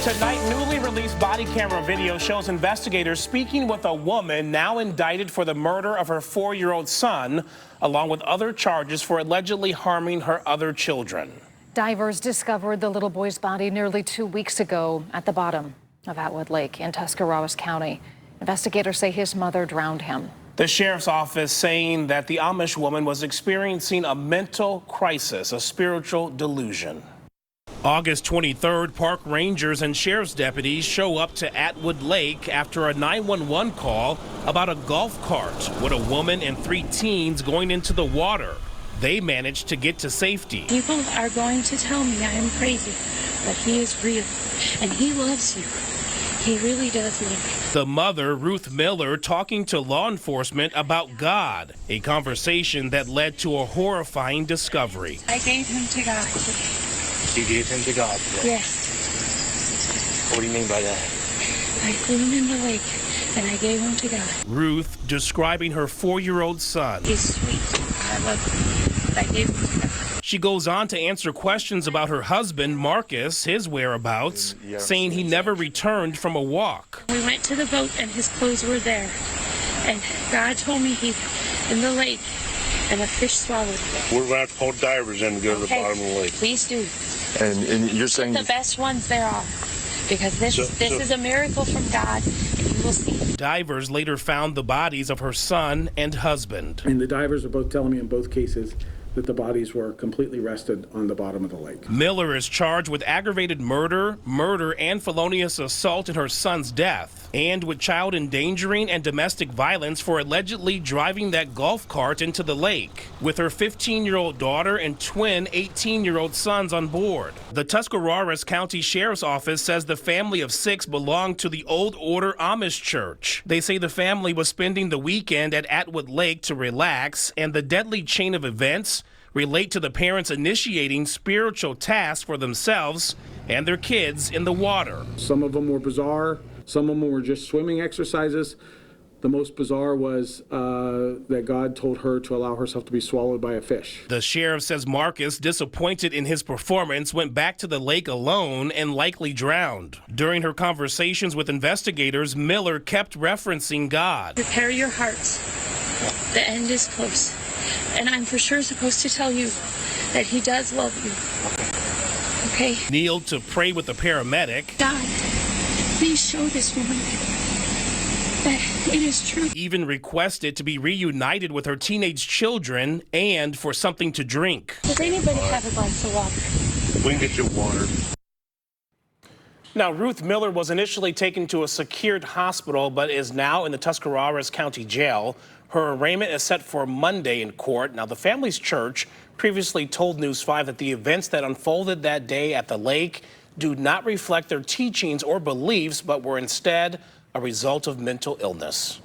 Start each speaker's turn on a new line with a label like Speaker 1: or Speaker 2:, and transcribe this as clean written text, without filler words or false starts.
Speaker 1: Tonight, newly released body camera video shows investigators speaking with a woman now indicted for the murder of her 4-year-old son, along with other charges for allegedly harming her other children.
Speaker 2: Divers discovered the little boy's body nearly 2 weeks ago at the bottom of Atwood Lake in Tuscarawas County. Investigators say his mother drowned him.
Speaker 1: The sheriff's office saying that the Amish woman was experiencing a mental crisis, a spiritual delusion. August 23rd, park rangers and sheriff's deputies show up to Atwood Lake after a 911 call about a golf cart with a woman and 3 teens going into the water. They managed to get to safety.
Speaker 3: People are going to tell me I am crazy, but he is real, and he loves you. He really does love you.
Speaker 1: The mother, Ruth Miller, talking to law enforcement about God, a conversation that led to a horrifying discovery.
Speaker 3: I gave him to God.
Speaker 4: You gave him to God today?
Speaker 3: Yes.
Speaker 4: What do you mean by that?
Speaker 3: I threw him in the lake, and I gave him to God.
Speaker 1: Ruth describing her 4-year-old son.
Speaker 3: He's sweet. I love him. I gave him to God.
Speaker 1: She goes on to answer questions about her husband, Marcus, his whereabouts, saying he never returned from a walk.
Speaker 3: We went to the boat, and his clothes were there. And God told me he's in the lake, and a fish swallowed him.
Speaker 5: We're going to have to call divers in to go to the bottom of the lake.
Speaker 3: Please do.
Speaker 6: And you're saying
Speaker 3: the best ones there are, because this is a miracle from God, and you will see.
Speaker 1: Divers later found the bodies of her son and husband.
Speaker 7: And the divers are both telling me in both cases that the bodies were completely rested on the bottom of the lake.
Speaker 1: Miller is charged with aggravated murder, and felonious assault in her son's death, and with child endangering and domestic violence for allegedly driving that golf cart into the lake, with her 15-year-old daughter and twin 18-year-old sons on board. The Tuscarawas County Sheriff's Office says the family of 6 belonged to the Old Order Amish Church. They say the family was spending the weekend at Atwood Lake to relax, and the deadly chain of events relate to the parents initiating spiritual tasks for themselves and their kids in the water.
Speaker 7: Some of them were bizarre. Some of them were just swimming exercises. The most bizarre was that God told her to allow herself to be swallowed by a fish.
Speaker 1: The sheriff says Marcus, disappointed in his performance, went back to the lake alone and likely drowned. During her conversations with investigators, Miller kept referencing God.
Speaker 3: Prepare your hearts. The end is close. And I'm for sure supposed to tell you that he does love you. Okay?
Speaker 1: Kneeled to pray with the paramedic.
Speaker 3: God, please show this woman that it is true.
Speaker 1: Even requested to be reunited with her teenage children and for something to drink.
Speaker 3: Does anybody have a glass of water?
Speaker 5: We can get you water.
Speaker 1: Now, Ruth Miller was initially taken to a secured hospital, but is now in the Tuscarawas County Jail. Her arraignment is set for Monday in court. Now, the family's church previously told News 5 that the events that unfolded that day at the lake do not reflect their teachings or beliefs, but were instead a result of mental illness.